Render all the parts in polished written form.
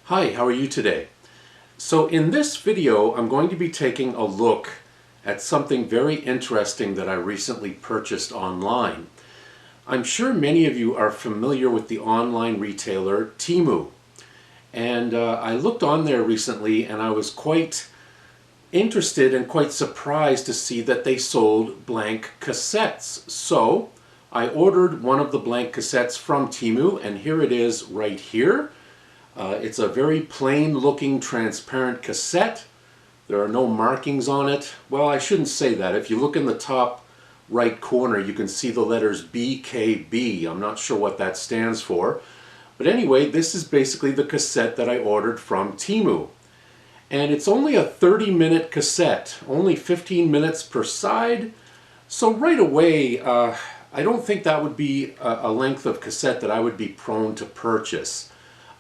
Hi, how are you today? So in this video, I'm going to be taking a look at something very interesting that I recently purchased online. I'm sure many of you are familiar with the online retailer Temu. And I looked on there recently and I was quite interested and quite surprised to see that they sold blank cassettes. So I ordered one of the blank cassettes from Temu, and here it is right here. It's a very plain looking transparent cassette. There are no markings on it. Well, I shouldn't say that. If you look in the top right corner, you can see the letters BKB. I'm not sure what that stands for. But anyway, this is basically the cassette that I ordered from Temu. And it's only a 30-minute cassette, only 15 minutes per side. So right away, I don't think that would be a length of cassette that I would be prone to purchase.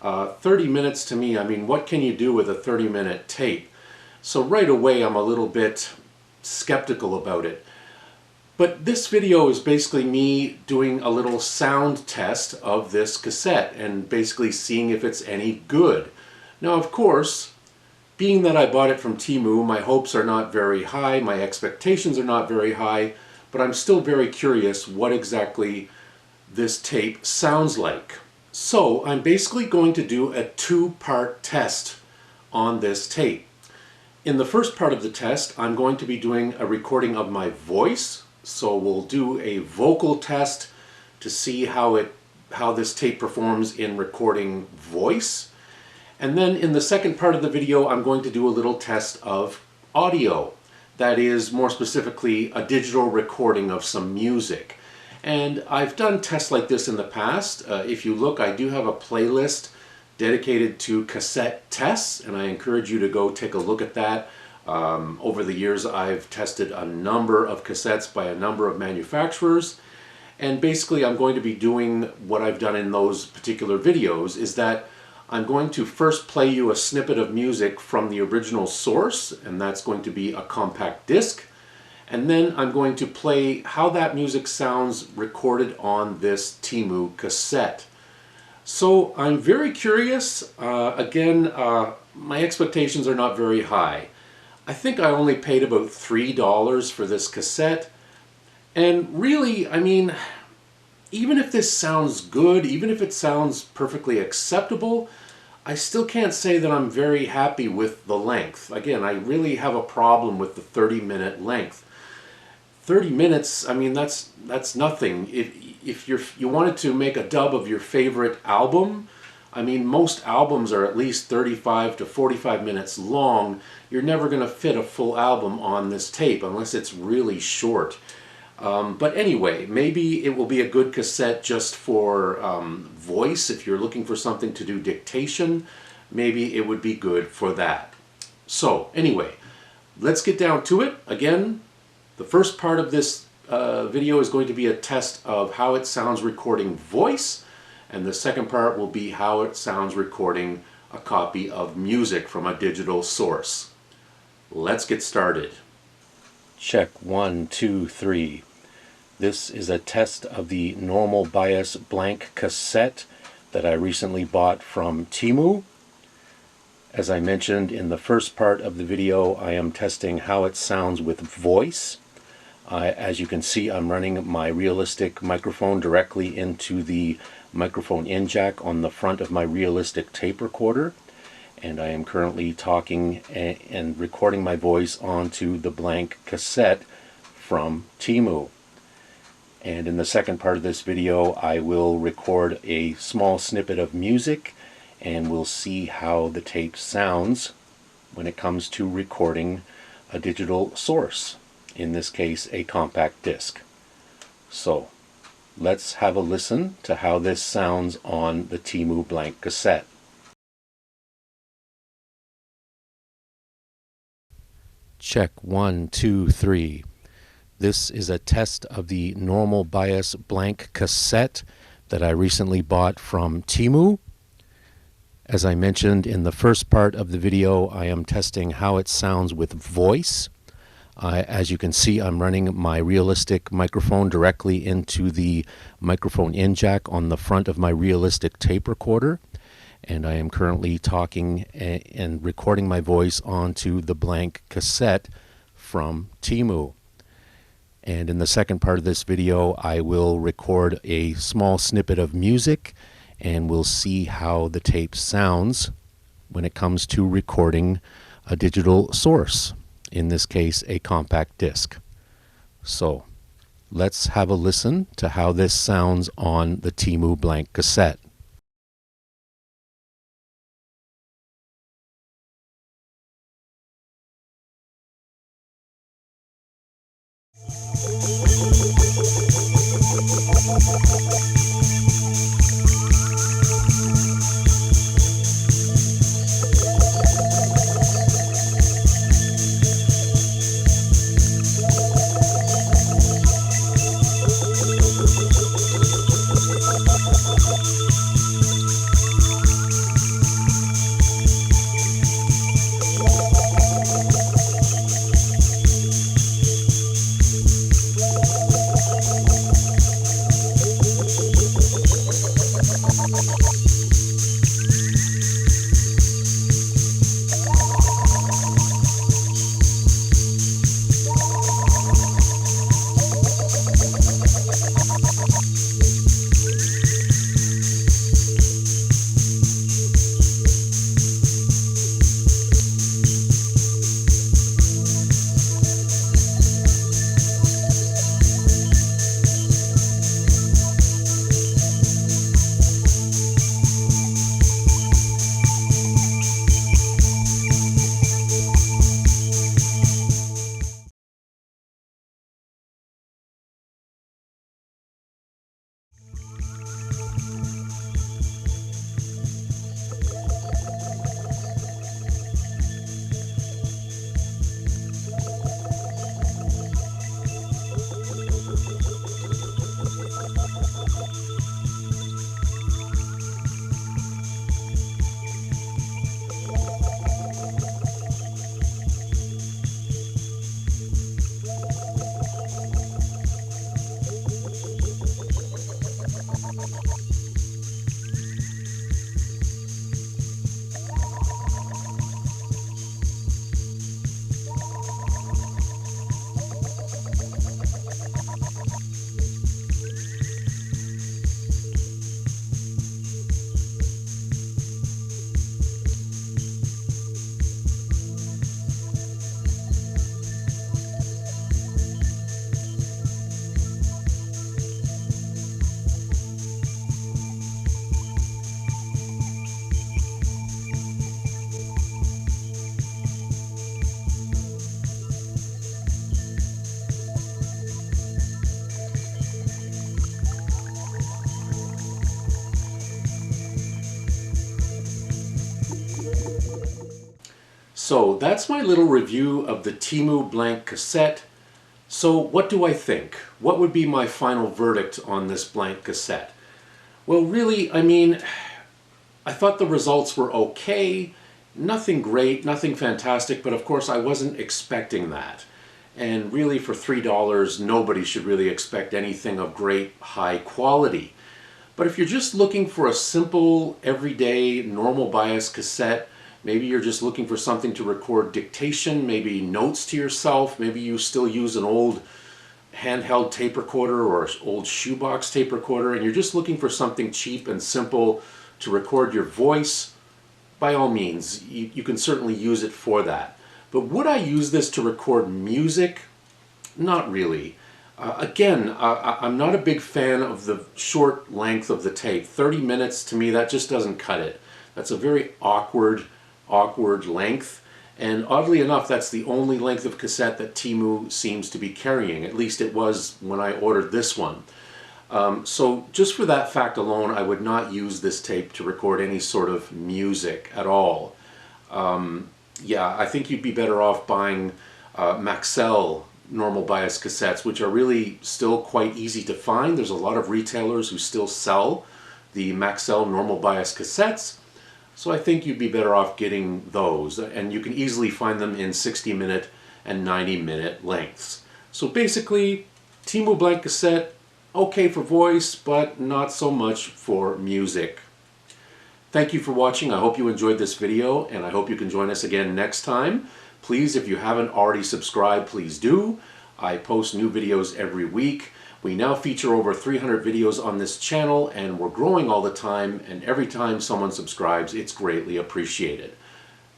30 minutes to me, I mean, what can you do with a 30-minute tape? So right away I'm a little bit skeptical about it. But this video is basically me doing a little sound test of this cassette and basically seeing if it's any good. Now, of course, being that I bought it from Temu, my hopes are not very high, my expectations are not very high, but I'm still very curious what exactly this tape sounds like. So I'm basically going to do a two-part test on this tape. In the first part of the test, I'm going to be doing a recording of my voice. So we'll do a vocal test to see how this tape performs in recording voice. And then in the second part of the video, I'm going to do a little test of audio. That is, more specifically, a digital recording of some music. And I've done tests like this in the past. If you look, I do have a playlist dedicated to cassette tests, and I encourage you to go take a look at that. Over the years, I've tested a number of cassettes by a number of manufacturers. And basically, I'm going to be doing what I've done in those particular videos, is that I'm going to first play you a snippet of music from the original source, and that's going to be a compact disc. And then I'm going to play how that music sounds recorded on this Temu cassette. So I'm very curious. Again, my expectations are not very high. I think I only paid about $3 for this cassette. And really, I mean, even if this sounds good, even if it sounds perfectly acceptable, I still can't say that I'm very happy with the length. Again, I really have a problem with the 30-minute length. 30 minutes, I mean, that's nothing. If you wanted to make a dub of your favorite album, I mean, most albums are at least 35 to 45 minutes long. You're never going to fit a full album on this tape unless it's really short. But anyway, maybe it will be a good cassette just for voice. If you're looking for something to do dictation, maybe it would be good for that. So anyway, let's get down to it. Again, the first part of this video is going to be a test of how it sounds recording voice, and the second part will be how it sounds recording a copy of music from a digital source. Let's get started. Check 1, 2, 3. This is a test of the normal bias blank cassette that I recently bought from Temu. As I mentioned in the first part of the video, I am testing how it sounds with voice. As you can see, I'm running my realistic microphone directly into the microphone in jack on the front of my realistic tape recorder, and I am currently talking and recording my voice onto the blank cassette from Temu. And in the second part of this video, I will record a small snippet of music, and we'll see how the tape sounds when it comes to recording a digital source. In this case, a compact disc. So let's have a listen to how this sounds on the Temu blank cassette. Check 1, 2, 3. This is a test of the normal bias blank cassette that I recently bought from Temu. As I mentioned in the first part of the video, I am testing how it sounds with voice. As you can see, I'm running my realistic microphone directly into the microphone in jack on the front of my realistic tape recorder, and I am currently talking and recording my voice onto the blank cassette from Temu. And in the second part of this video, I will record a small snippet of music, and we'll see how the tape sounds when it comes to recording a digital source, in this case a compact disc. So let's have a listen to how this sounds on the Temu blank cassette. So that's my little review of the Temu blank cassette. So what do I think? What would be my final verdict on this blank cassette? Well, really, I thought the results were okay. Nothing great, nothing fantastic, but of course I wasn't expecting that. And really for $3, nobody should really expect anything of great high quality. But if you're just looking for a simple, everyday, normal bias cassette, maybe you're just looking for something to record dictation, maybe notes to yourself, maybe you still use an old handheld tape recorder or old shoebox tape recorder, and you're just looking for something cheap and simple to record your voice, by all means, you can certainly use it for that. But would I use this to record music? Not really. I'm not a big fan of the short length of the tape. 30 minutes, to me, that just doesn't cut it. That's a very awkward length. And oddly enough, that's the only length of cassette that Temu seems to be carrying. At least it was when I ordered this one. So just for that fact alone, I would not use this tape to record any sort of music at all. Yeah, I think you'd be better off buying Maxell normal bias cassettes, which are really still quite easy to find. There's a lot of retailers who still sell the Maxell normal bias cassettes. So I think you'd be better off getting those, and you can easily find them in 60-minute and 90-minute lengths. So basically, Temu blank cassette, okay for voice, but not so much for music. Thank you for watching. I hope you enjoyed this video, and I hope you can join us again next time. Please, if you haven't already subscribed, please do. I post new videos every week. We now feature over 300 videos on this channel, and we're growing all the time, and every time someone subscribes, it's greatly appreciated.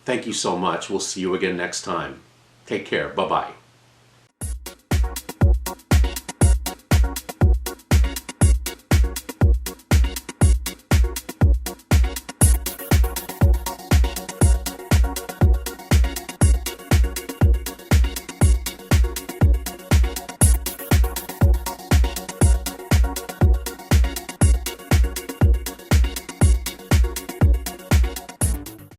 Thank you so much. We'll see you again next time. Take care. Bye-bye.